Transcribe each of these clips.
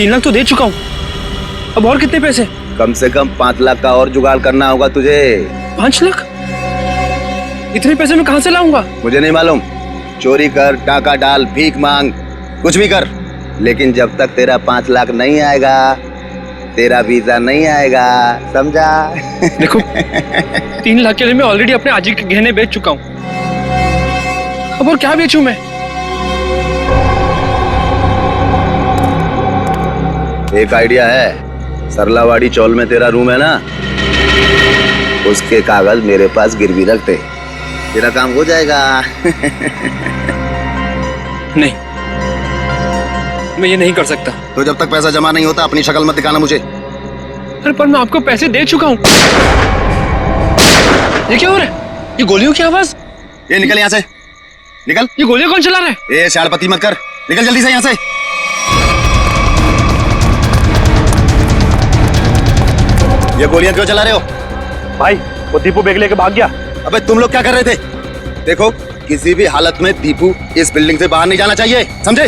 3 लाख तो दे चुका हूँ, अब और कितने पैसे? कम से कम 5 लाख का और जुगाड़ करना होगा तुझे। 5 लाख? इतने पैसे मैं कहाँ से लाऊंगा? मुझे नहीं मालूम, चोरी कर, टाका डाल, भीख मांग, कुछ भी कर, लेकिन जब तक तेरा 5 लाख नहीं आएगा तेरा वीजा नहीं आएगा, समझा? देखो 3 लाख के लिए मैं ऑलरेडी अपने आजी के गहने बेच चुका हूँ, अब और क्या बेचूं मैं? एक आइडिया है, सरलावाड़ी चौल में तेरा रूम है ना, उसके कागज मेरे पास गिरवी रख दे, तेरा काम हो जाएगा। नहीं, मैं ये नहीं कर सकता। तो जब तक पैसा जमा नहीं होता अपनी शक्ल मत दिखाना मुझे। अरे पर मैं आपको पैसे दे चुका हूँ। ये क्या हो रहा है? ये गोलियों की आवाज? ये निकल यहाँ से, निकल। ये गोलियां कौन चला रहा है? ये शाड़पति मत कर, निकल जल्दी से यहाँ से। ये गोलियां क्यों चला रहे हो? भाई वो दीपू बैग लेके भाग गया। अबे तुम लोग क्या कर रहे थे? देखो किसी भी हालत में दीपू इस बिल्डिंग से बाहर नहीं जाना चाहिए, समझे?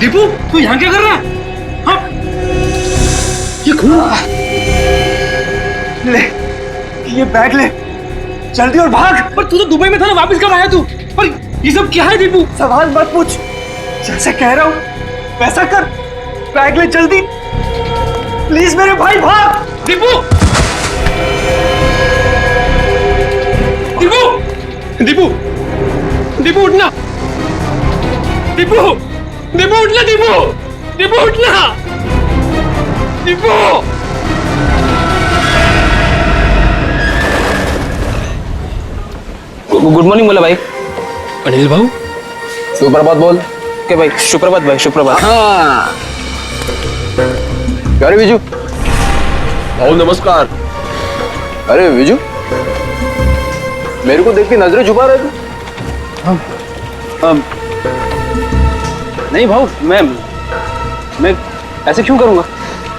दीपू तू यहाँ क्या कर रहा है? हाँ? ये खून? ले ये बैग ले, जल्दी और भाग। पर तू तो दुबई में था ना, वापस कब आया तू? पर ये सब क्या है दीपू? सवाल मत पूछ, जैसे कह रहा हूँ वैसा कर, बैग ले जल्दी प्लीज मेरे भाई, भाग। दीपू! दीपू! दीपू! दीपू उठना! दीपू! दीपू उठना दीपू! दीपू उठना! दीपू! गुड मॉर्निंग बोला भाई। अनिल भाऊ, सुप्रभात बोल के भाई। सुप्रभात भाई, सुप्रभात। हाँ अरे विजू, भाऊ नमस्कार। अरे विजू मेरे को देख के नजरें छुपा रहे थे। नहीं भाऊ, मैं ऐसे क्यों करूंगा?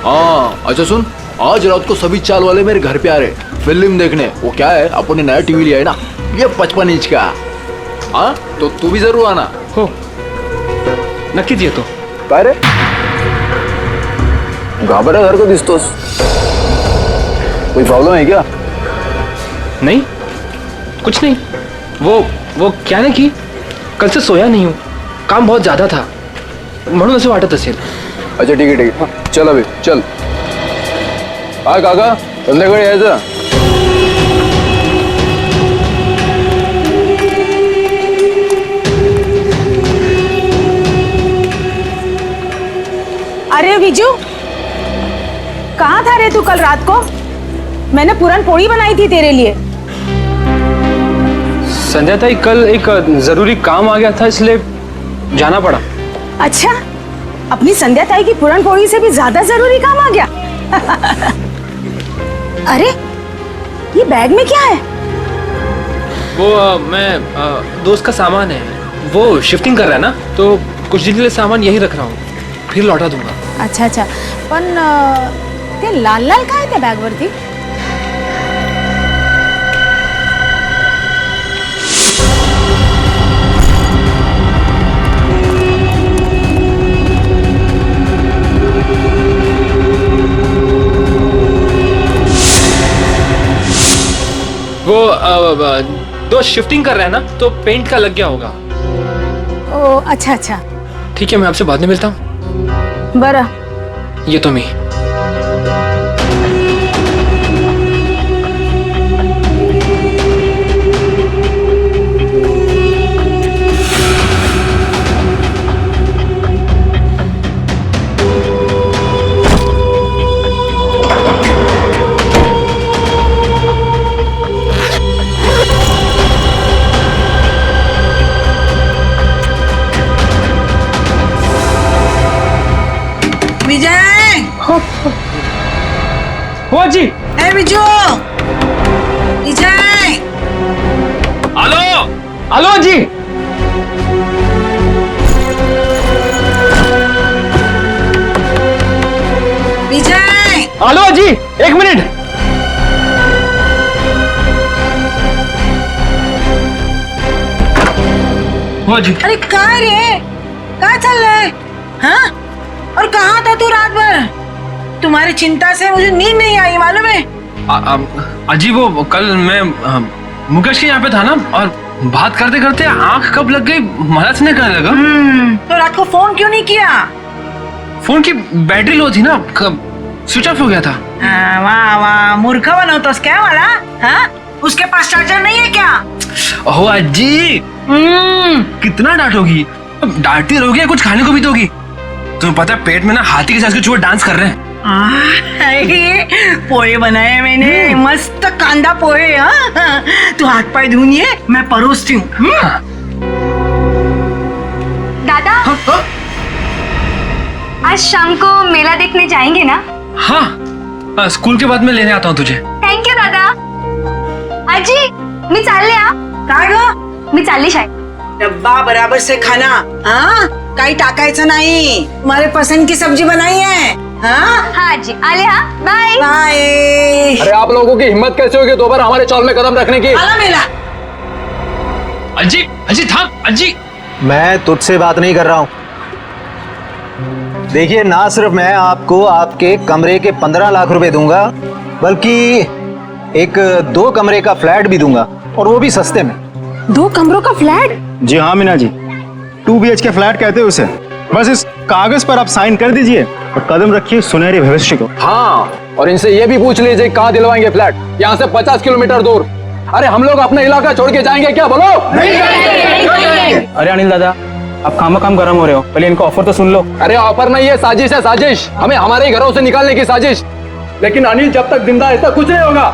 हाँ अच्छा सुन, आज रात को सभी चाल वाले मेरे घर पे आ रहे फिल्म देखने। वो क्या है, अपने नया टीवी लिया है ना, ये 55 इंच का। हाँ तो तू भी जरूर आना। हो नक्कीच येतो। काय रे घाबरा घर को दिसतोस, कोई प्रॉब्लम है क्या? नहीं, कुछ नहीं। वो क्या ना कि कल से सोया नहीं हूँ, काम बहुत ज्यादा था म्हणून असं वाटत असेल। अच्छा ठीक है ठीक है, चल अभी चल। हा काका, संध्याकाळी यायचं। अरे विजू, कहाँ था रे तू कल रात को? मैंने पूरन पोड़ी बनाई थी तेरे लिए। संध्या ताई, कल एक जरूरी काम आ गया था इसलिए जाना पड़ा। अच्छा, अपनी संध्या ताई की पूरन पोड़ी से भी ज्यादा जरूरी काम आ गया। अरे ये बैग में क्या है? वो मैं दोस्त का सामान है, वो शिफ्टिंग कर रहा है ना, तो कुछ दिन के लिए सामान यही रख रहा हूँ, फिर लौटा दूंगा। अच्छा अच्छा, पण ते लाल लाल काय त्या बॅग वरती? वो दोस्त शिफ्टिंग कर रहा है ना, तो पेंट का लग गया होगा। ओ अच्छा अच्छा, ठीक है, मैं आपसे बाद में मिलता हूँ। बरं। ये तो मैं विजय, हो जी। ए विजू, विजय, हेलो हेलो जी। विजय, हेलो जी, 1 मिनट। हो जी। अरे कहाँ रे, कहाँ चल रहा है? हाँ? और कहाँ था तू रात भर? तुम्हारी चिंता से मुझे नींद नहीं आई, मालूम है? अजी वो कल मैं मुकेश के यहाँ पे था ना, और बात करते करते आंख कब लग गई मदद नहीं करने लगा। तो रात को फोन क्यों नहीं किया? फोन की बैटरी लो थी ना, स्विच ऑफ हो गया था। वाह वाह, मूर्खा बनो तो क्या वाला? हाँ? उसके पास चार्जर नहीं है क्या? ओह अजी, कितना डांटोगी? डांटती रहोगी, कुछ खाने को भी दोगी? तुम्हें पता है पेट में ना हाथी के साथ के चूहे डांस कर रहे हैं। पोहे बनाए मैंने, मस्त कांदा पोहे। हाँ, तू हाथ पाए धुनिए, मैं परोसती हूँ। दादा, आज शाम को मेला देखने जाएंगे ना? हाँ, स्कूल के बाद में लेने आता हूँ तुझे। थँक यू दादा. आजी, मी चालले हा. काय ग? मी चालली शाळेत. डब्बा बराबर से खाना, हाँ? काही टाकायचं नाही. तुम्हारे पसंद की सब्जी बनाई है, हाँ? हाँ आजी, आले हा. बाय. बाय. अरे आप लोगों की हिम्मत कैसे होगी दोबारा हमारे चौल में कदम रखने की? आला मेला. अजी, अजी थाम, अजी. मैं तुझसे बात नहीं कर रहा हूँ. देखिए, ना सिर्फ मैं आपको आपके कमरे के 15 लाख रुपए दूंगा, बल्कि एक 2 कमरे का फ्लैट भी दूंगा, और वो भी सस्ते में. 2 कमरों का फ्लैट? जी हाँ मीना जी, 2 BHK फ्लैट कहते हैं उसे. बस इस कागज पर आप साइन कर दीजिए और कदम रखिए सुनहरे भविष्य को. हाँ, और इनसे ये भी पूछ लीजिए कहाँ दिलवाएंगे फ्लैट, यहाँ से 50 किलोमीटर दूर. अरे हम लोग अपना इलाका छोड़ के जाएंगे क्या, बोलो? अरे अनिल दादा, आप काम गरम हो रहे हो, पहले इनका ऑफर तो सुन लो. अरे ऑफर नहीं है, साजिश है, साजिश. हमें हमारे घरों से निकालने की साजिश. लेकिन अनिल जब तक जिंदा है ऐसा कुछ नहीं होगा.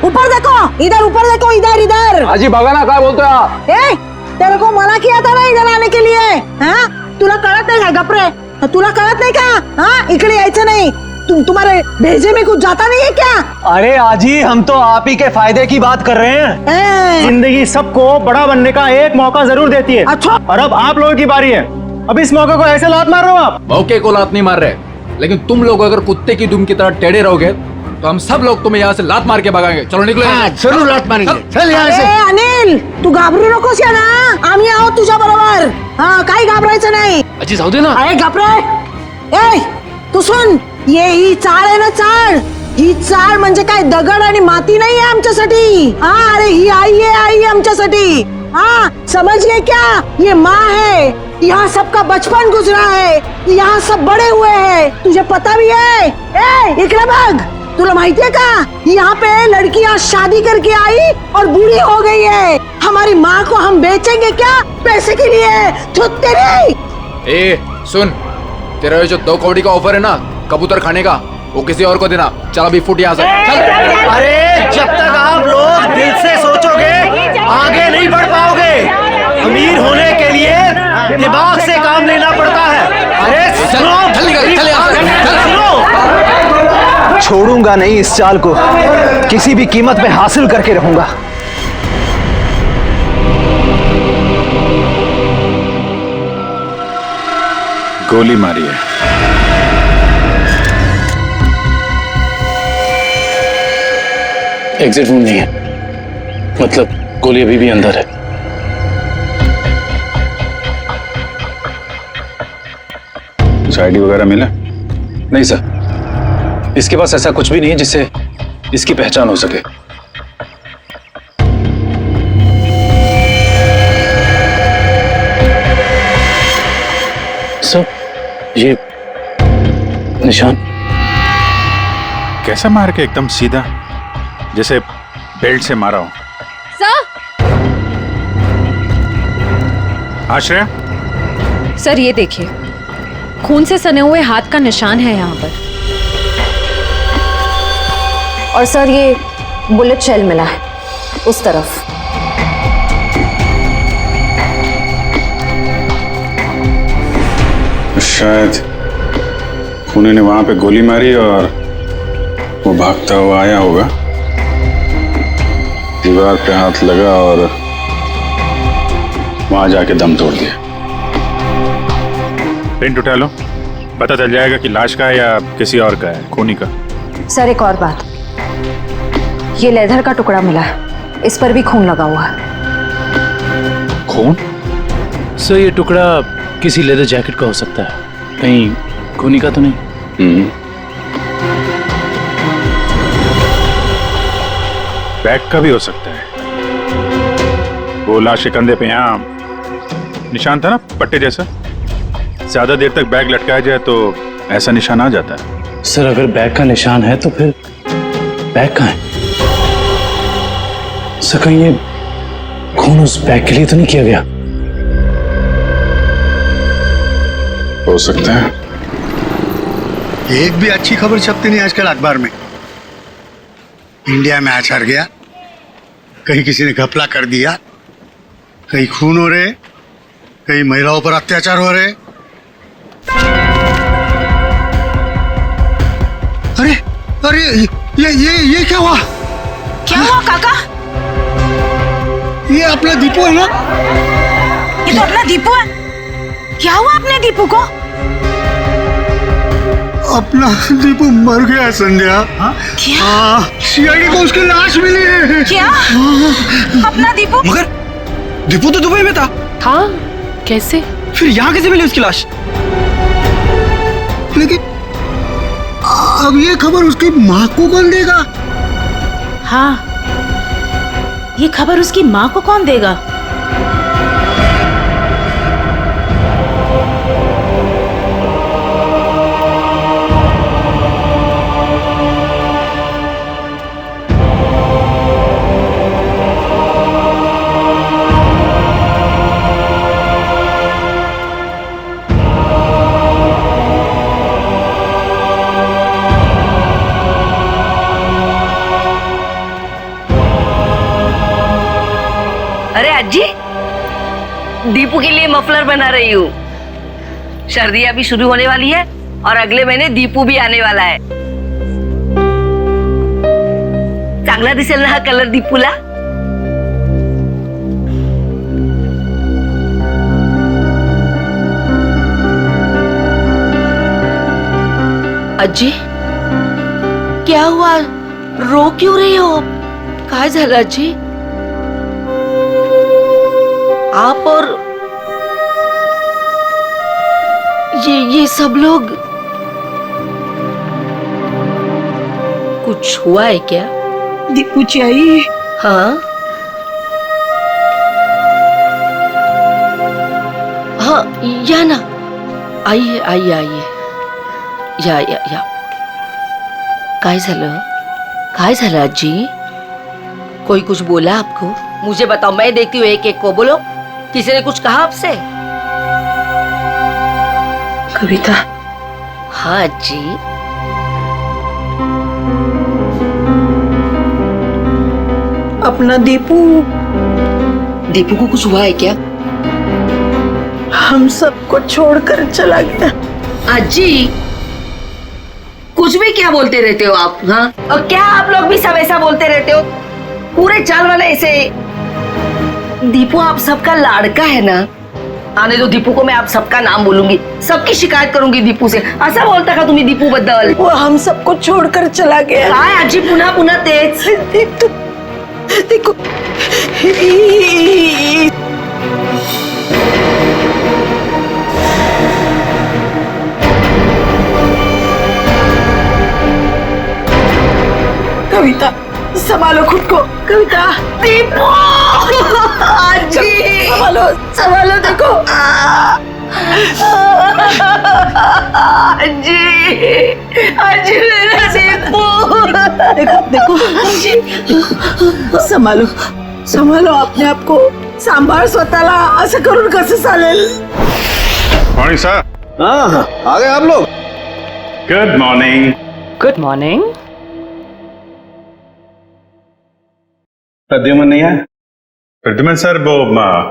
ऊपर देखो, इधर ऊपर देखो, इधर इधर. आजी बघा ना काय बोलतोय हा. तेरे को मना किया था ना इधर आने के लिए. हाँ? तुला कळत नाही का गपरे? तुला कळत नाही का? हाँ, इकडे यायचं नाही. तुम्हारे भेजे में कुछ जाता नहीं है क्या? अरे आजी, हम तो आप ही के फायदे की बात कर रहे हैं. जिंदगी सबको बड़ा बनने का एक मौका जरूर देती है. अच्छा. और अब आप लोगों की बारी है. अब इस मौके को ऐसे लात मार रहे हो आप. मौके को लात नहीं मार रहे, लेकिन तुम लोग अगर कुत्ते की दुम की तरह टेढ़े रहोगे तो हम सब लोग तुम्हें यहाँ से लात मार के भगाएंगे. चलो निकलो. जरूर लात मारेंगे. चल यहाँ से. अनिल, तू घाबरू नकोस या ना, आम्ही आहोत तुझ्या बरोबर. हाँ, काही घाबरायचं नाही. अजी जाऊ दे ना. अरे घाबरे. तू सुन, ये ही चाळ आहे ना, चाळ. ही चाळ म्हणजे काय दगड आणि माती नाही आहे आमच्यासाठी. हाँ, अरे ही आई है आमच्यासाठी. हाँ, समझिए क्या? ये माँ है. यहाँ सबका बचपन गुजरा है, यहाँ सब बड़े हुए हैं. तुझे पता भी है? इकडे बघ, तुला माहिती है का? यहाँ पे लड़कियाँ शादी करके आई और बूढ़ी हो गई है. हमारी माँ को हम बेचेंगे क्या पैसे के लिए? धुत तेरी. ए सुन, तेरा ये जो 2 कौड़ी का ऑफर है ना कबूतर खाने का, वो किसी और को देना. चल अभी फुट यहाँ से. चल. अरे जब तक आप लोग दिल से सोचोगे आगे नहीं बढ़ पाओगे. अमीर होने के लिए दिमाग से काम लेना पड़ता है. अरे सुनो, चल निकल, चल यहाँ से. सुनो, छोड़ूंगा नहीं इस चाल को, किसी भी कीमत पे हासिल करके रहूंगा. गोली मारी है. एग्जिट रूम नहीं है, मतलब गोली अभी भी अंदर है. कुछ आईडी वगैरह मिला? नहीं सर, इसके पास ऐसा कुछ भी नहीं है जिससे इसकी पहचान हो सके. सर, ये निशान कैसा मार के? एकदम सीधा, जैसे बेल्ट से मारा हो. आश्रया, सर ये देखिए, खून से सने हुए हाथ का निशान है यहाँ पर. और सर ये बुलेट शेल मिला है उस तरफ. शायद पुणे ने वहां पे गोली मारी और वो भागता हुआ आया होगा, दीवार पे हाथ लगा और वहां जाके दम तोड़ दिया. प्रिंट उठा लो, पता चल जाएगा कि लाश का है या किसी और का है, खूनी का. सर एक और बात, ये लेदर का टुकड़ा मिला है, इस पर भी खून लगा हुआ है. खून? सर ये टुकड़ा किसी लेदर जैकेट का हो सकता है, कहीं खूनी का तो नहीं? बैग का भी हो सकता है। वो लाश के कंधे पे यहाँ निशान था ना, पट्टे जैसा। ज्यादा देर तक बैग लटकाया जाए तो ऐसा निशान आ जाता है। सर अगर बैग का निशान है तो फिर बैग कहाँ है? सर कहीं ये खून उस बैग के लिए तो नहीं किया गया? हो सकता है। एक भी अच्छी खबर छपती नहीं आजकल अखबार में। इंडिया मैच हार गया, कहीं किसी ने घपला कर दिया, कहीं खून हो रहे, कहीं महिलाओं पर अत्याचार हो रहे। अरे अरे ये क्या हुआ? क्या हुआ काका? ये अपना दीपू है ना? ये तो अपना दीपू है। क्या हुआ अपने दीपू को? अपना दीपू मर गया है संध्या। क्या? सीआईडी को उसकी लाश मिली है। क्या? अपना दीपू? मगर दीपू तो दुबई में था। कैसे? फिर यहाँ कैसे मिली उसकी लाश? लेकिन अब ये खबर उसकी माँ को कौन देगा? हाँ, ये खबर उसकी माँ को कौन देगा? अरे अज्जी, दीपू के लिए मफलर बना रही हूँ। सर्दियाँ भी शुरू होने वाली है और अगले महीने दीपू भी आने वाला है। चांगला दिसेल ना हा कलर दीपूला? अज्जी, क्या हुआ? रो क्यों रही हो? काय झालं अज्जी? आप और ये सब लोग, कुछ हुआ है क्या? दीपू चाहिए। हाँ हाँ, या ना, आइए आइए आइए, या काय झालं? काय झालं अज्जी? कोई कुछ बोला आपको? मुझे बताओ, मैं देखती हूँ एक एक को। बोलो, किसी ने कुछ कहा आपसे? कविता। हाँ जी। अपना दीपू को कुछ हुआ है क्या? हम सबको छोड़कर चला गया। अज्जी, कुछ भी क्या बोलते रहते हो आप? हाँ, और क्या आप लोग भी सब ऐसा बोलते रहते हो? पूरे चाल वाले ऐसे। दीपू आप सबका लाड़का है ना? आने दो दीपू को, मैं आप सबका नाम बोलूंगी, सबकी शिकायत करूंगी दीपू से। असा बोलता का तुम्ही दीपू बद्दल? वो हम सबको छोड़कर चला गया। काय आजी पुन्हा पुन्हा तेच? देखो कविता, संभालो खुद को। कविता। दीपू! आजी! संभालो देखो। आजी! आजी मेरा दीपू! देखो संभालो अपने आप को। सांभाळ स्वतःला, असं करून कसं चालेल? Morning sir. हाँ, आ गए आप लोग। Good morning. Good morning. Pradyuman नहीं आया? प्रद्युमन सर वो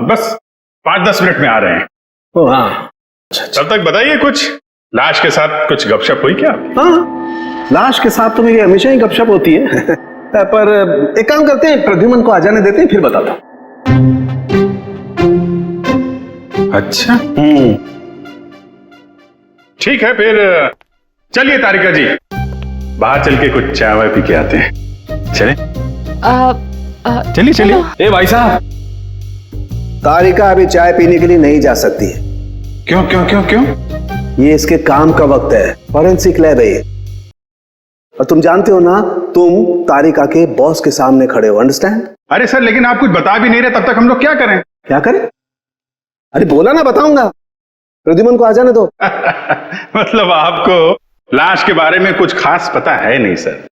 बस 5-10 मिनट में आ रहे हैं। ओ हाँ, तब तक बताइए, कुछ लाश के साथ कुछ गपशप हुई क्या? हाँ, लाश के साथ तो मेरी हमेशा ही गपशप होती है। पर एक काम करते हैं, प्रद्युमन को आ जाने देते हैं, फिर बताता हूं। अच्छा, ठीक है फिर चलिए तारिका जी, बाहर चल के कुछ चाय वाय पी के आते हैं। चले? चलिए चलिए। ए भाई साहब, तारिका अभी चाय पीने के लिए नहीं जा सकती है। क्यों क्यों क्यों क्यों? ये इसके काम का वक्त है, फॉरेंसिक लैब है ये। और तुम जानते हो ना, तुम तारिका के बॉस के सामने खड़े हो, अंडरस्टैंड? अरे सर, लेकिन आप कुछ बता भी नहीं रहे, तब तक हम लोग क्या करें? क्या करें? अरे बोला ना, बताऊंगा। प्रद्युमन को आ जाने दो। मतलब आपको लाश के बारे में कुछ खास पता है नहीं सर?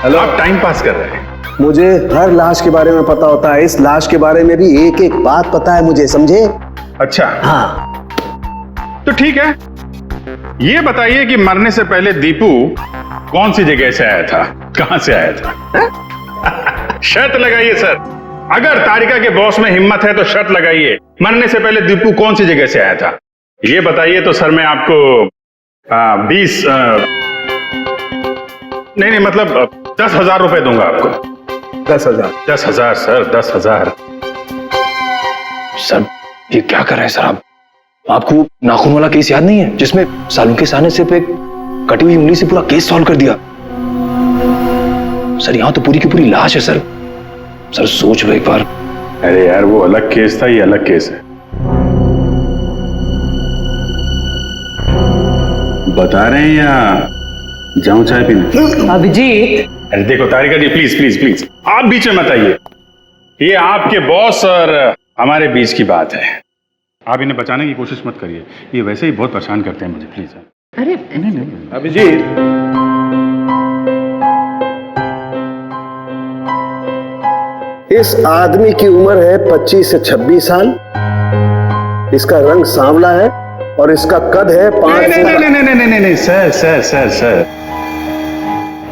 हेलो, आप टाइम पास कर रहे हैं। मुझे हर लाश के बारे में पता होता है, इस लाश के बारे में भी एक एक बात पता है मुझे, समझे? अच्छा हाँ। तो ठीक है, ये बताइए कि मरने से पहले दीपू कौन सी जगह से आया था, कहां से आया था? शर्त लगाइए सर, अगर तारिका के बॉस में हिम्मत है तो शर्त लगाइए, मरने से पहले दीपू कौन सी जगह से आया था, ये बताइए तो सर मैं आपको 20 नहीं मतलब 10,000 रुपए दूंगा आपको। 10,000? 10,000 सर, 10,000। सर ये क्या कर रहे हैं सर आप? आपको नाखून वाला केस याद नहीं है जिसमें सालुंके ने सिर्फ एक कटी हुई उंगली से पूरा केस सॉल्व कर दिया? सर यहां तो पूरी की पूरी लाश है सर। सर सोच लो एक बार। अरे यार, वो अलग केस था, ये अलग केस है। बता रहे हैं या जाऊं चाय पीने? अभिजीत, अरे देखो तारिका जी, प्लीज प्लीज प्लीज, आप बीच में मत आइए। ये आपके बॉस और हमारे बीच की बात है, आप इन्हें बचाने की कोशिश मत करिए, ये वैसे ही बहुत परेशान करते हैं मुझे, प्लीज। अरे नहीं। अभिजीत, इस आदमी की उम्र है 25 से 26 साल, इसका रंग सांवला है और इसका कद है 5 नहीं सर सर सर सर,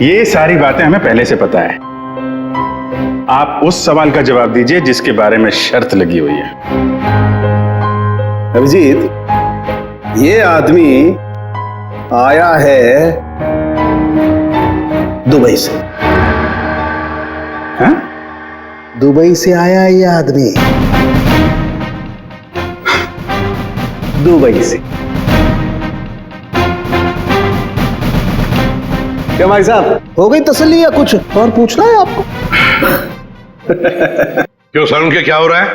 ये सारी बातें हमें पहले से पता है। आप उस सवाल का जवाब दीजिए जिसके बारे में शर्त लगी हुई है। अभिजीत, ये आदमी आया है दुबई से। हाँ? दुबई से आया है ये आदमी, दुबई से। क्या भाई साहब, हो गई तसल्ली या कुछ और पूछना है आपको? क्यों सालुंके, क्या हो रहा है?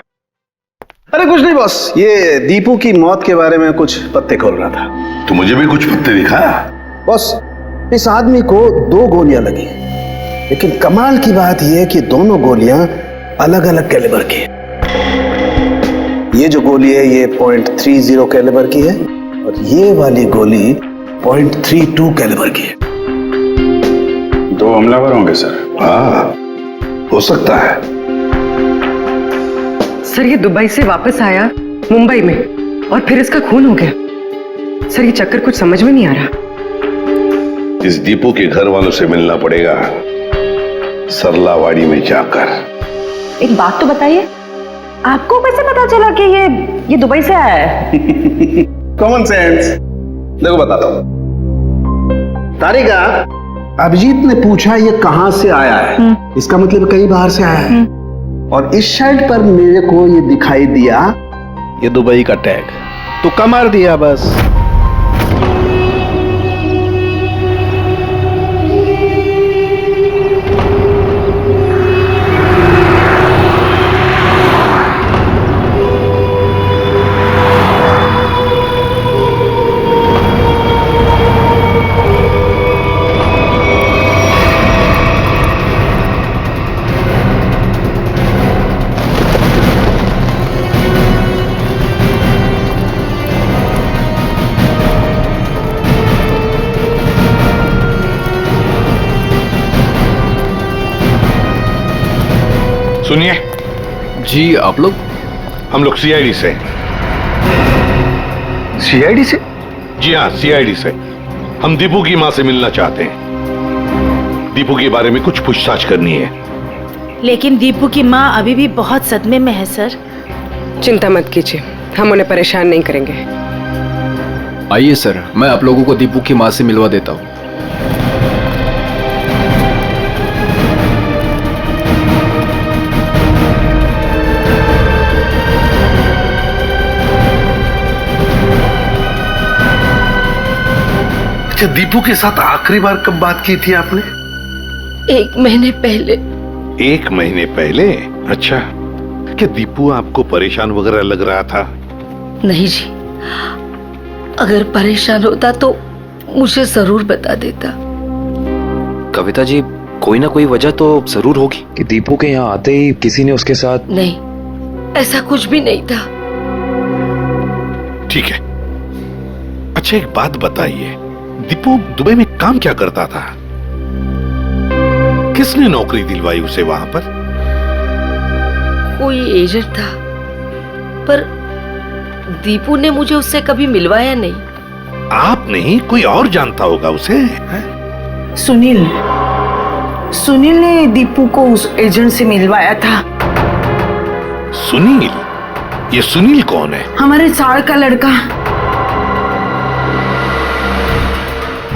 अरे कुछ नहीं बॉस, ये दीपू की मौत के बारे में कुछ पत्ते खोल रहा था। तो मुझे भी कुछ पत्ते दिखा। बॉस, इस आदमी को 2 गोलियां लगी, लेकिन कमाल की बात यह है कि दोनों गोलियां अलग अलग कैलिबर की है। ये जो गोली है ये .30 कैलिबर की है और ये वाली गोली .32 कैलिबर की है। 2 हमलावर होंगे सर। हाँ, हो सकता है। सर ये दुबई से वापस आया मुंबई में और फिर इसका खून हो गया। सर ये चक्कर कुछ समझ में नहीं आ रहा। इस दीपू के घर वालों से मिलना पड़ेगा, सरलावाड़ी में जाकर। एक बात तो बताइए, आपको कैसे पता चला कि ये दुबई से आया है? Common sense. देखो बताता हूं। तारिका, अभिजीत ने पूछा ये कहां से आया है, इसका मतलब कहीं बाहर से आया है। और इस शर्ट पर मेरे को ये दिखाई दिया, ये दुबई का टैग, तो कमर दिया बस। सुनिए जी, आप लोग? हम लोग सीआईडी से। सीआईडी से? जी हाँ, सीआईडी से। हम दीपू की माँ से मिलना चाहते हैं। दीपू के बारे में कुछ पूछताछ करनी है। लेकिन दीपू की माँ अभी भी बहुत सदमे में है सर। चिंता मत कीजिए, हम उन्हें परेशान नहीं करेंगे। आइए सर, मैं आप लोगों को दीपू की माँ से मिलवा देता हूँ। दीपू के साथ आखिरी बार कब बात की थी आपने? 1 महीने पहले। 1 महीने पहले? अच्छा, कि दीपू आपको परेशान वगैरह लग रहा था? नहीं जी, अगर परेशान होता तो मुझे जरूर बता देता। कविता जी, कोई ना कोई वजह तो जरूर होगी कि दीपू के यहाँ आते ही किसी ने उसके साथ। नहीं, ऐसा कुछ भी नहीं था। ठीक है। अच्छा, एक बात बताइए, दीपू दुबई में काम क्या करता था? किसने नौकरी दिलवाई उसे वहां पर? कोई एजेंट था, पर दीपू ने मुझे उससे कभी मिलवाया नहीं। आप नहीं, कोई और जानता होगा उसे? है? सुनील ने दीपू को उस एजेंट से मिलवाया था। सुनील? ये सुनील कौन है? हमारे चार का लड़का।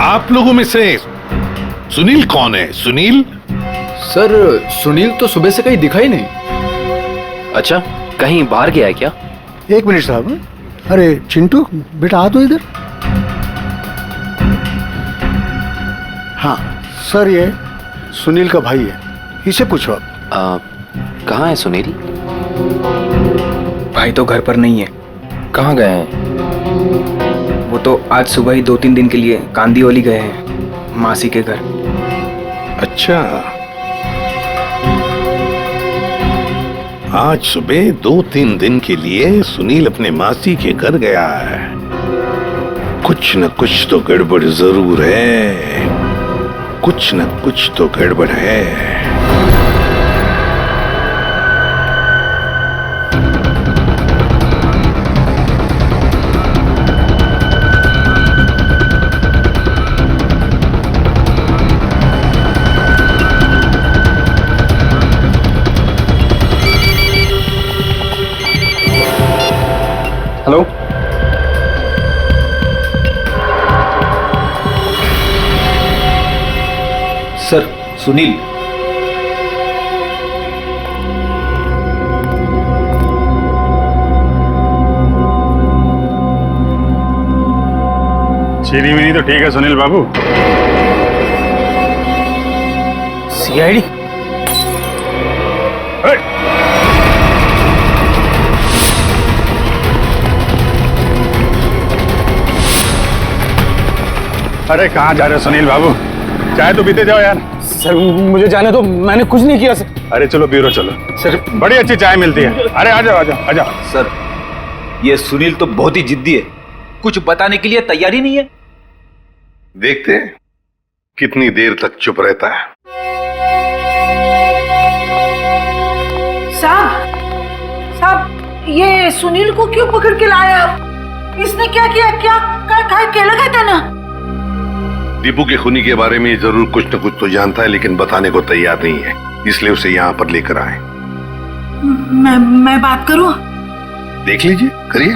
आप लोगों में से सुनील कौन है? सुनील? सर, सुनील तो सुबह से कहीं दिखा ही नहीं। अच्छा, कहीं बाहर गया है क्या? एक मिनट साहब। अरे चिंटू बेटा, आ तो इधर। हाँ सर, ये सुनील का भाई है, इसे पूछो आप। कहाँ है सुनील? भाई तो घर पर नहीं है। कहाँ गए हैं? वो तो आज सुबह ही 2-3 दिन के लिए कांदीवली गए हैं, मासी के घर। अच्छा, आज सुबह 2-3 दिन के लिए सुनील अपने मासी के घर गया है। कुछ न कुछ तो गड़बड़ जरूर है, कुछ न कुछ तो गड़बड़ है। Hello, sir, Sunil. चीनी मिनी तो ठीक है सुनील बाबू। सीआईडी? अरे कहाँ जा रहे हो सुनील बाबू? चाय तो पीते जाओ यार। सर मुझे जाने दो, मैंने कुछ नहीं किया सर। अरे चलो ब्यूरो चलो, सर, बड़ी अच्छी चाय मिलती है। अरे आ जाओ आ जाओ आ जाओ। सर, ये सुनील तो बहुत ही जिद्दी है, कुछ बताने के लिए तैयारी नहीं है। देखते हैं कितनी देर तक चुप रहता है। साहब, ये सुनील को क्यों पकड़ के लाया आप? इसने क्या किया? क्या लगा था ना? दीपू के खूनी के बारे में जरूर कुछ न कुछ तो जानता है, लेकिन बताने को तैयार नहीं है, इसलिए उसे यहाँ पर लेकर आए। मैं बात करूं? देख लीजिए, करिए।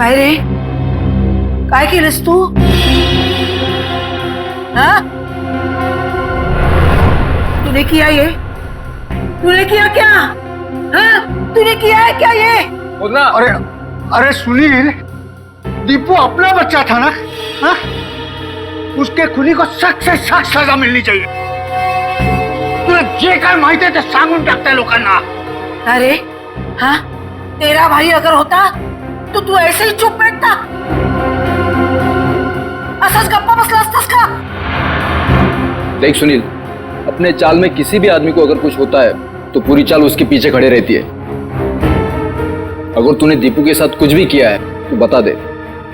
अरे काय केलंस तू? हाँ? तूने किया ये? तूने किया क्या? हाँ? तूने किया है क्या ये? अरे अरे सुनील, दीपू अपना बच्चा था ना? हाँ? उसके खुनी को सख्त से सख्त सजा मिलनी चाहिए। तुला जे काय माहिती आहे ते सांगून टाकताय लोकांना। अरे हाँ, तेरा भाई अगर होता तो तू ऐसे ही चुप बैठता? असंच गप्पा बसला असतास का? देख सुनील, अपने चाल में किसी भी आदमी को अगर कुछ होता है तो पूरी चाल उसके पीछे खड़े रहती है। अगर तूने दीपू के साथ कुछ भी किया है तो बता दे,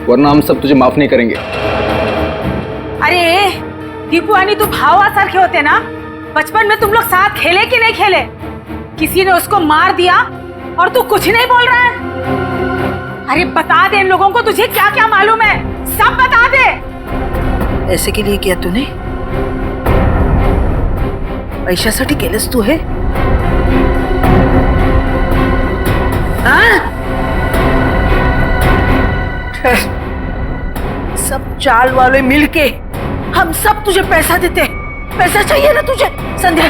वरना हम सब तुझे माफ नहीं करेंगे। अरे दीपू आणि तू भावासारखे होते ना? बचपन में तुम लोग साथ खेले कि नहीं खेले? किसी ने उसको मार दिया और तू कुछ नहीं बोल रहा है? अरे बता दे इन लोगों को, तुझे क्या क्या मालूम है, सब बता दे। ऐसे के लिए किया तूने? पैशासाठी केलंस तू हे? सब चाल वाले मिलके हम सब तुझे पैसा देते। पैसा चाहिए ना तुझे? संध्या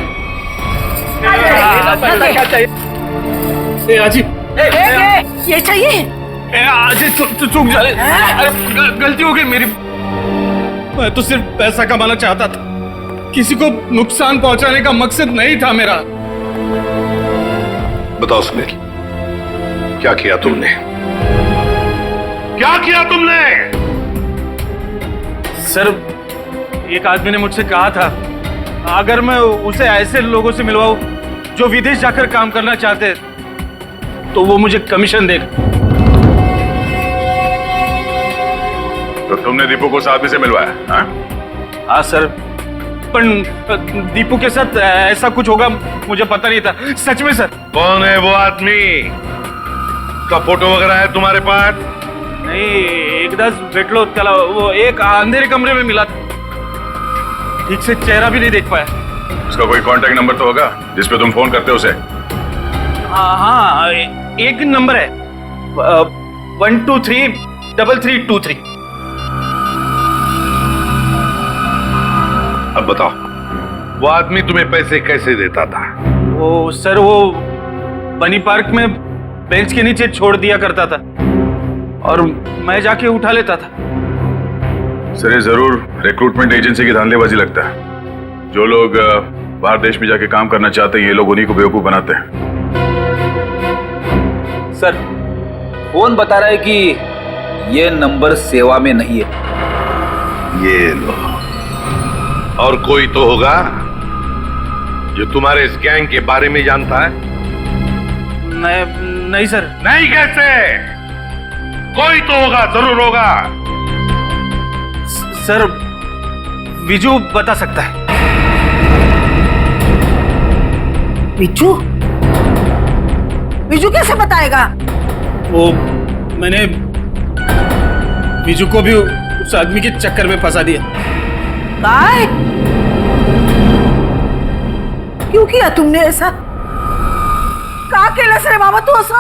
क्या चाहिए? ये चाहिए? आज चूक जा गलती हो गई मेरी। मैं तो सिर्फ पैसा कमाना चाहता था, किसी को नुकसान पहुंचाने का मकसद नहीं था मेरा। बताओ सुनील, क्या किया तुमने? क्या किया तुमने? सर, एक आदमी ने मुझसे कहा था अगर मैं उसे ऐसे लोगों से मिलवाऊं जो विदेश जाकर काम करना चाहते तो वो मुझे कमीशन देगा। तो तुमने दीपू को उस आदमी से मिलवाया? हाँ सर, पर दीपू के साथ ऐसा कुछ होगा मुझे पता नहीं था, सच में सर। कौन है वो आदमी? का फोटो वगैरह है तुम्हारे पास? नहीं, एकदाच भेटलो त्याला, वो एक अंधेरे कमरे में मिला था, ठीक से चेहरा भी नहीं देख पाया। उसका कोई कांटेक्ट नंबर तो होगा जिस पे तुम फोन करते हो उसे? हाँ, एक नंबर है 1233323। अब बताओ, वो आदमी तुम्हें पैसे कैसे देता था? वो सर, वो बनी पार्क में बेंच के नीचे छोड़ दिया करता था और मैं जाके उठा लेता था। सर, ये जरूर रिक्रूटमेंट एजेंसी की धांधलेबाजी लगता है। जो लोग बाहर देश में जाके काम करना चाहते हैं, ये लोग उन्हीं को बेवकूफ बनाते हैं। सर, फोन बता रहा है कि ये नंबर सेवा में नहीं है। ये लो। और कोई तो होगा जो तुम्हारे इस गैंग के बारे में जानता है? नहीं सर। नहीं कैसे? कोई तो होगा, जरूर होगा। सर, विजू बता सकता है। विजू? विजू कैसे बताएगा? वो मैंने विजू को भी उस आदमी के चक्कर में फंसा दिया। काय? क्यों किया तुमने ऐसा? का केलंस रे बाबा तू असं?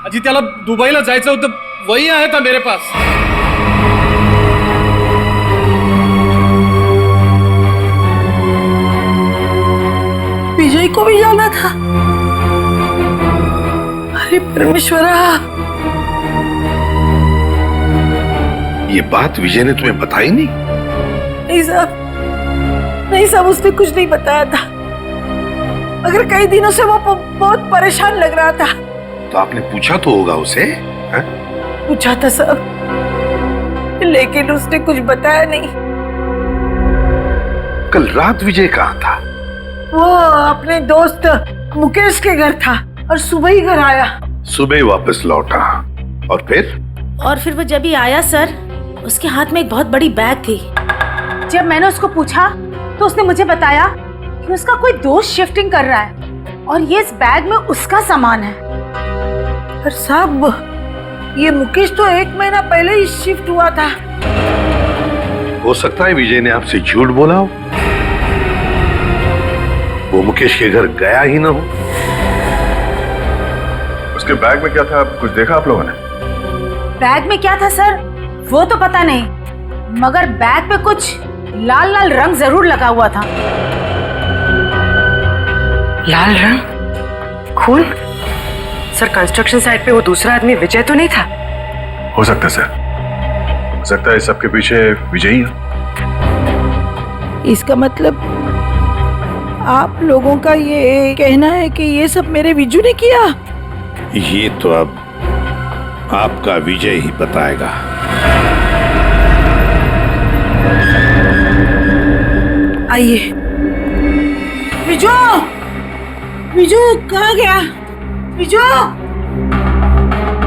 अजी त्याला दुबईला जायचं होतं, वही आया था मेरे पास। विजय को भी जाना था? अरे परमेश्वरा, ये बात विजय ने तुम्हें बताई नहीं? नहीं साहब, नहीं साहब, उसने कुछ नहीं बताया था, मगर कई दिनों से वो बहुत परेशान लग रहा था। तो आपने पूछा तो होगा उसे? है? पूछा था साहब, लेकिन उसने कुछ बताया नहीं। कल रात विजय कहाँ था? वो अपने दोस्त मुकेश के घर था और सुबह ही घर आया। सुबह ही वापस लौटा। और फिर वो जब ही आया सर, उसके हाथ में एक बहुत बड़ी बैग थी। जब मैंने उसको पूछा तो उसने मुझे बताया कि उसका कोई दोस्त शिफ्टिंग कर रहा है और ये इस बैग में उसका सामान है। पर साहब, ये मुकेश तो 1 महीना पहले ही शिफ्ट हुआ था। हो सकता है विजय ने आपसे झूठ बोला हो, वो मुकेश के घर गया ही ना हो। उसके बैग में क्या था, कुछ देखा आप लोगों ने? बैग में क्या था सर वो तो पता नहीं, मगर बैग पे कुछ लाल लाल रंग जरूर लगा हुआ था। लाल रंग? खून? सर, कंस्ट्रक्शन साइट पे वो दूसरा आदमी विजय तो नहीं था? हो सकता है सर, हो सकता है इस सबके पीछे विजय ही है। इसका मतलब आप लोगों का ये कहना है कि ये सब मेरे विजू ने किया? ये तो अब आपका विजय ही बताएगा। आइए। विजू, विजू कहाँ गया? विजू,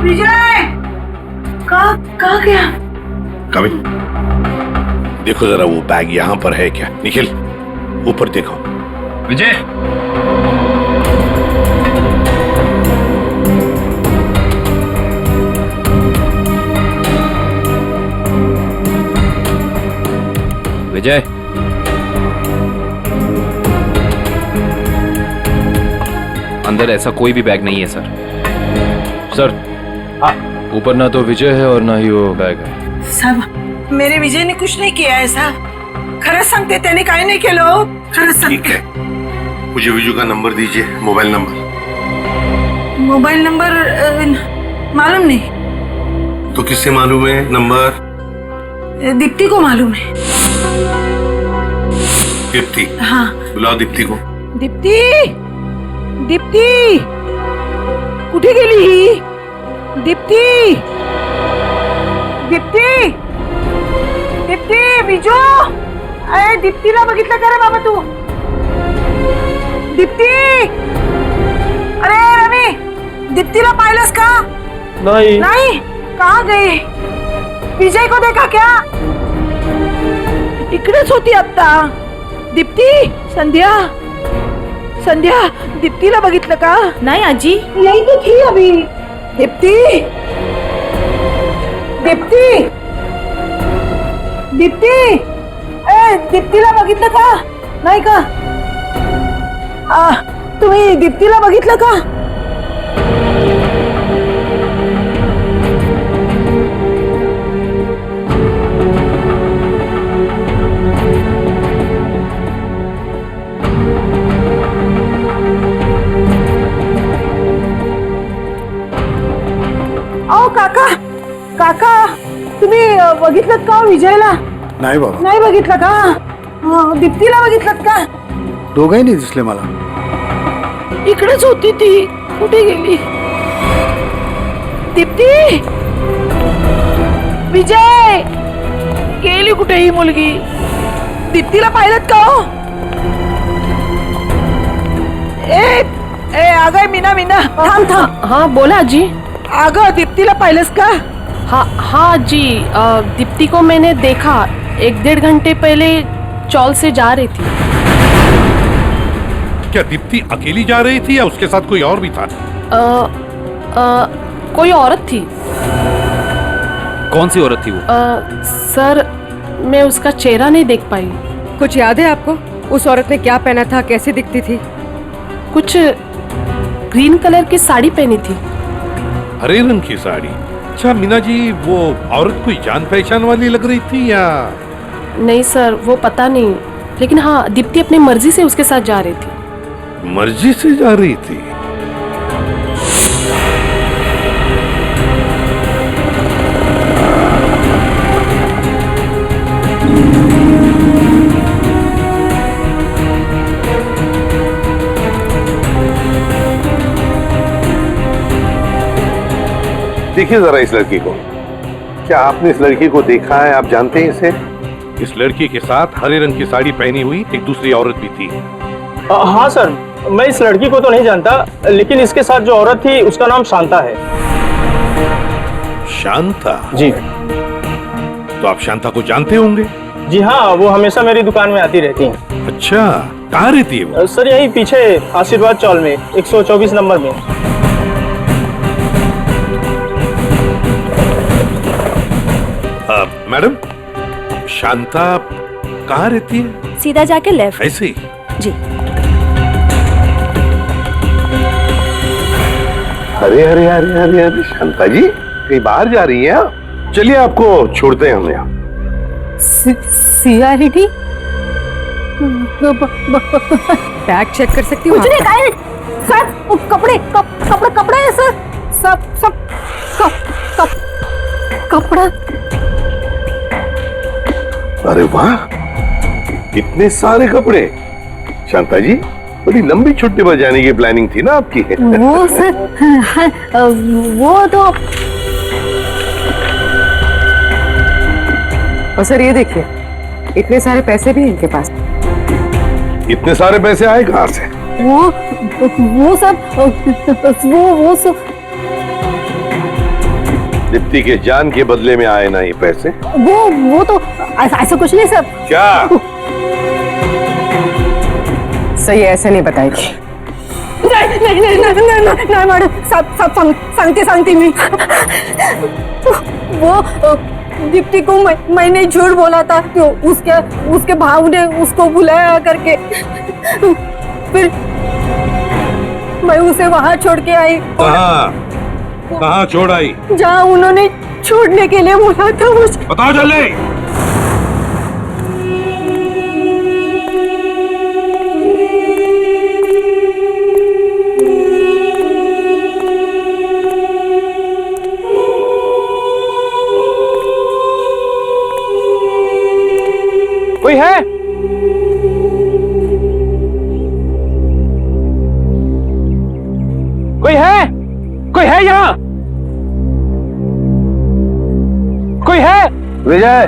विजय कहाँ गया? कविन, देखो जरा वो बैग यहाँ पर है क्या? निखिल, ऊपर देखो। विजय, विजय, अंदर ऐसा कोई भी बैग नहीं है सर। सर, ऊपर ना तो विजय है और ना ही वो बैग है। साहब, मेरे विजय ने कुछ नहीं किया है साहब। खरंच सांगते, त्याने काय नाही केलं। खरंच ठीक है, मुझे विजू का नंबर दीजिए, मोबाइल नंबर। मोबाइल नंबर मालूम नहीं। तो किससे मालूम है नंबर? दीप्ति को मालूम है। दीप्ति? हाँ। बुलाओ दीप्ति को। दीप्ती, दीप्ती कुठे गेली ही? दीप्ती, दीप्ती, दीप्ती, बिजू, अरे दीप्तीला बघितलं का रे बाबा तू? दीप्ती, अरे रवि, दीप्तीला पाहिलंस का? नहीं। नहीं, कहाँ गई? विजय को देखा क्या? इकडेच होती आता। दीप्ती, संध्या, संध्या, दीप्तीला बघितलं का? नहीं आजी। यही तो थी अभी। दीप्ती, दीप्ती, दीप्ती, दीप्तीला बघितलं का? नाही का? तुम्ही दीप्तीला बघितलं का? अहो काका, काका तुम्ही बघितलं का विजयला? नाही बाबा, नाही बघितलं का? दीप्तीला बघितलं का? दोघंही नाही दिसले मला. इकडेच होती ती, कुठे गेली? दीप्ती, विजय, गेली कुठे ही मुलगी? दीप्तीला पाहिलं का हो? ए अगं मीना, मीना थांब थांब. हाँ बोला जी. अगं दीप्तीला पाहिलंस का? हाँ जी, दीप्ति को मैंने देखा 1-1.5 घंटे पहले चौल से जा रही थी. क्या दीप्ति अकेली जा रही थी या उसके साथ कोई और भी था? कोई औरत थी. कौन सी औरत थी वो? सर मैं उसका चेहरा नहीं देख पाई. कुछ याद है आपको? उस औरत ने क्या पहना था, कैसे दिखती थी? कुछ ग्रीन कलर की साड़ी पहनी थी. हरे रंग की साड़ी? अच्छा मीना जी, वो औरत कोई जान पहचान वाली लग रही थी या? नहीं सर, वो पता नहीं, लेकिन हाँ दीप्ति अपनी मर्जी से उसके साथ जा रही थी. मर्जी से जा रही थी? देखिए जरा इस लड़की को. क्या आपने इस लड़की को देखा है? आप जानते हैं इसे? इस लड़की के साथ हरे रंग की साड़ी पहनी हुई एक दूसरी औरत भी थी. हाँ सर, मैं इस लड़की को तो नहीं जानता, लेकिन इसके साथ जो औरत थी उसका नाम शांता है. शांता? जी. तो आप शांता को जानते होंगे? जी हाँ, वो हमेशा मेरी दुकान में आती रहती हैं. अच्छा, कहाँ रहती है वो? सर यही पीछे आशीर्वाद चौल में 124 नंबर में. मैडम, शांता कहाँ रहती है? सीधा जाके लेफ्ट. ऐसे ही? जी. अरे अरे अरे अरे अरे शांता जी, कहीं बाहर जा रही हैं? चलिए आपको छोड़ते हैं हम यहाँ. सीआरडी बैग चेक कर सकती हूँ? कुछ नहीं गाइड सर, कपड़े कपड़े कपड़े हैं सर, सब कपड़ा. अरे वाह, इतने सारे कपड़े. शांता जी, बड़ी लंबी छुट्टी पर जाने की प्लानिंग थी ना आपकी? वो सर, वो तो. और सर ये देखिए, इतने सारे पैसे भी इनके पास. इतने सारे पैसे आए कहाँ से? वो सब वो सब दीप्ति के जान के बदले में आए ना ये पैसे? वो तो ऐसा कुछ नहीं सर. क्या? सही ऐसे नहीं बताएगी. नहीं मैडम, सब सांगते मी. वो दीप्ति को मैंने झूठ बोला था, तो उसके भाव ने उसको बुलाया करके, फिर मैं उसे वहां छोड़ के आई. कहाँ छोड़ आई? जहाँ उन्होंने छोड़ने के लिए बोला था मुझे. बताओ जल्दी. कोई है? कोई है? कोई है यहाँ? कोई है? विजय,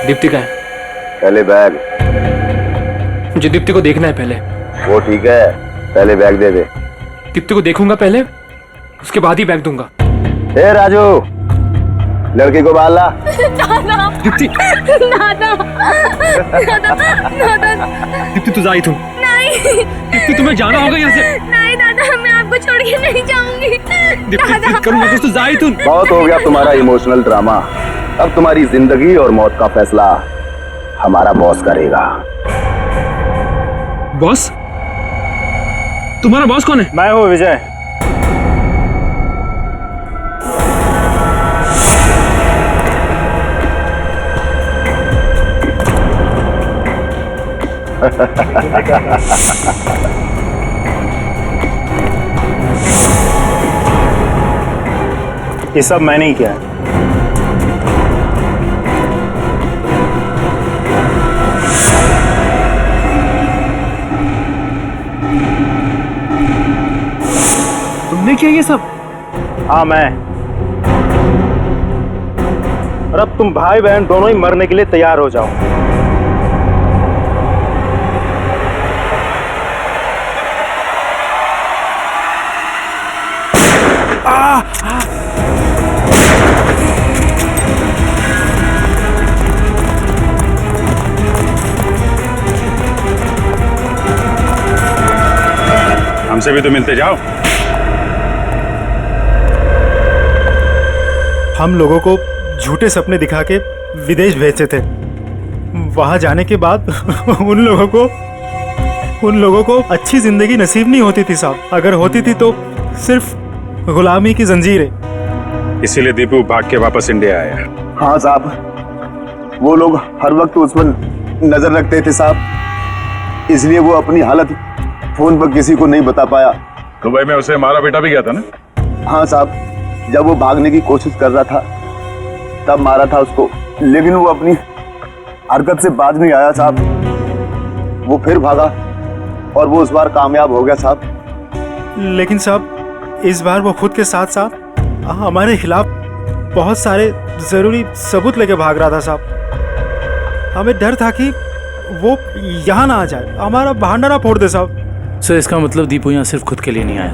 दीप्ति का है? पहले बैग। मुझे दीप्ति को देखना है पहले। वो ठीक है, पहले बैग दे दे। दीप्ति को देखूंगा पहले, उसके बाद ही बैग दूंगा। ए राजू, लड़की को बाल ला। दीप्ति, दीप्ति तू जा तू। नहीं दीप्ति तुम्हें जाना होगा यहाँ से। नहीं दादा, मैं आपको छोड़ के नहीं जाऊंगी। दीप्ति जिद करूंगा तो जा तू। बहुत हो गया तुम्हारा इमोशनल ड्रामा। अब तुम्हारी जिंदगी और मौत का फैसला हमारा बॉस करेगा। बॉस? तुम्हारा बॉस कौन है? मैं हूँ विजय। ये सब मैंने ही किया है। तुमने किया ये सब? हाँ मैं। और अब तुम भाई बहन दोनों ही मरने के लिए तैयार हो जाओ। हमसे भी तो मिलते जाओ। हम लोगों को झूठे सपने दिखा के विदेश भेजते थे। वहां जाने के बाद उन लोगों को अच्छी जिंदगी नसीब नहीं होती थी साहब। अगर होती थी तो सिर्फ गुलामी की जंजीरें। इसीलिए दीपू भाग के वापस इंडिया आया। हाँ साहब, वो लोग हर वक्त उस पर नजर रखते थे साहब, इसलिए वो अपनी हालत फोन पर किसी को नहीं बता पाया। दुबई में उसे मारा बेटा भी गया था ना? हाँ साहब, जब वो भागने की कोशिश कर रहा था तब मारा था उसको, लेकिन वो अपनी हरकत से बाज नहीं आया साहब। वो फिर भागा और वो इस बार कामयाब हो गया साहब। लेकिन साहब इस बार वो खुद के साथ साथ हमारे खिलाफ बहुत सारे जरूरी सबूत लेके भाग रहा था साहब। हमें डर था कि वो यहाँ ना आ जाए, हमारा बहाना ना फोड़ दे साहब। सर इसका मतलब दीपू यहाँ सिर्फ खुद के लिए नहीं आया,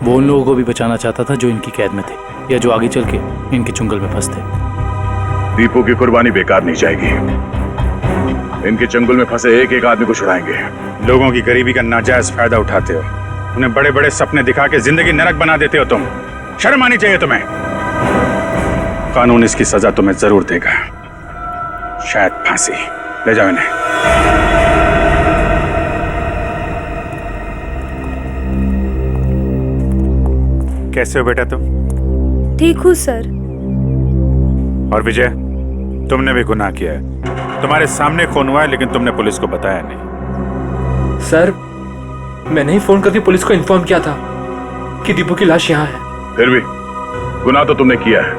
वो उन लोगों को भी बचाना चाहता था जो इनकी कैद में थे या जो आगे चल के इनके चुंगल में फंसते। दीपू की कुर्बानी बेकार नहीं जाएगी। इनके चंगुल में फंसे एक एक आदमी को छुड़ाएंगे। लोगों की गरीबी का नाजायज फायदा उठाते हो, उन्हें बड़े बड़े सपने दिखा के जिंदगी नरक बना देते हो तुम। शर्म आनी चाहिए तुम्हें। कानून इसकी सजा तुम्हें जरूर देगा, शायद फांसी। ले जाओ इन्हें। कैसे हो बेटा तुम? ठीक हूँ सर। और विजय, तुमने भी गुनाह किया है। तुम्हारे सामने खून हुआ है लेकिन तुमने पुलिस को बताया नहीं। सर मैंने ही फोन करके पुलिस को इन्फॉर्म किया था कि दीपू की लाश यहाँ है। फिर भी गुनाह तो तुमने किया है।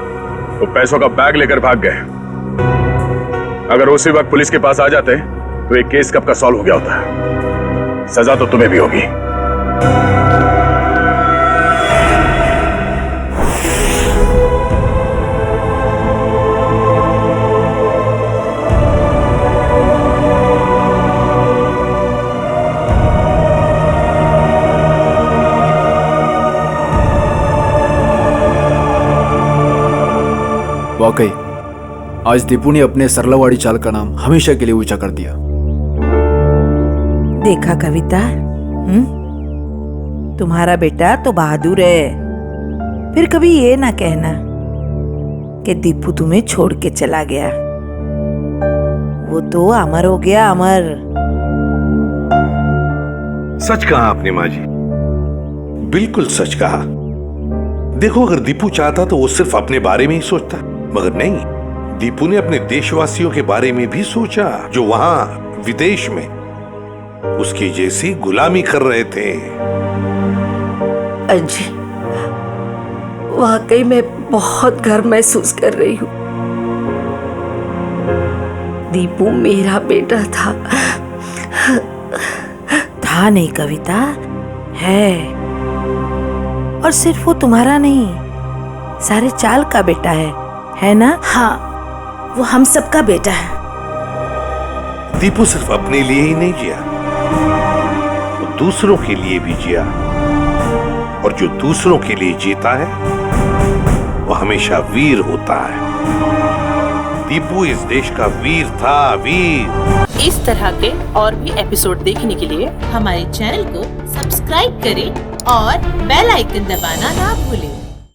वो पैसों का बैग लेकर भाग गए। अगर उसी वक्त पुलिस के पास आ जाते तो ये केस कब का सॉल्व हो गया होता। सजा तो तुम्हें भी होगी। वाकई आज दीपू ने अपने सरलावाड़ी चाल का नाम हमेशा के लिए ऊंचा कर दिया। देखा कविता, तुम्हारा बेटा तो बहादुर है। फिर कभी ये ना कहना कि दीपू तुम्हें छोड़ के चला गया। वो तो अमर हो गया, अमर। सच कहा आपने माँ जी, बिल्कुल सच कहा। देखो अगर दीपू चाहता तो वो सिर्फ अपने बारे में ही सोचता, मगर नहीं, दीपू ने अपने देशवासियों के बारे में भी सोचा जो वहां विदेश में उसकी जैसी गुलामी कर रहे थे। अजी, वाकई में बहुत गर्व महसूस कर रही हूँ। दीपू मेरा बेटा था। था नहीं कविता, है। और सिर्फ वो तुम्हारा नहीं, सारे चाल का बेटा है ना? हाँ, वो हम सबका बेटा है। दीपू सिर्फ अपने लिए ही नहीं जिया, वो दूसरों के लिए भी जिया। और जो दूसरों के लिए जीता है वो हमेशा वीर होता है। दीपू इस देश का वीर था, वीर। इस तरह के और भी एपिसोड देखने के लिए हमारे चैनल को सब्सक्राइब करें और बेल आइकन दबाना ना भूलें।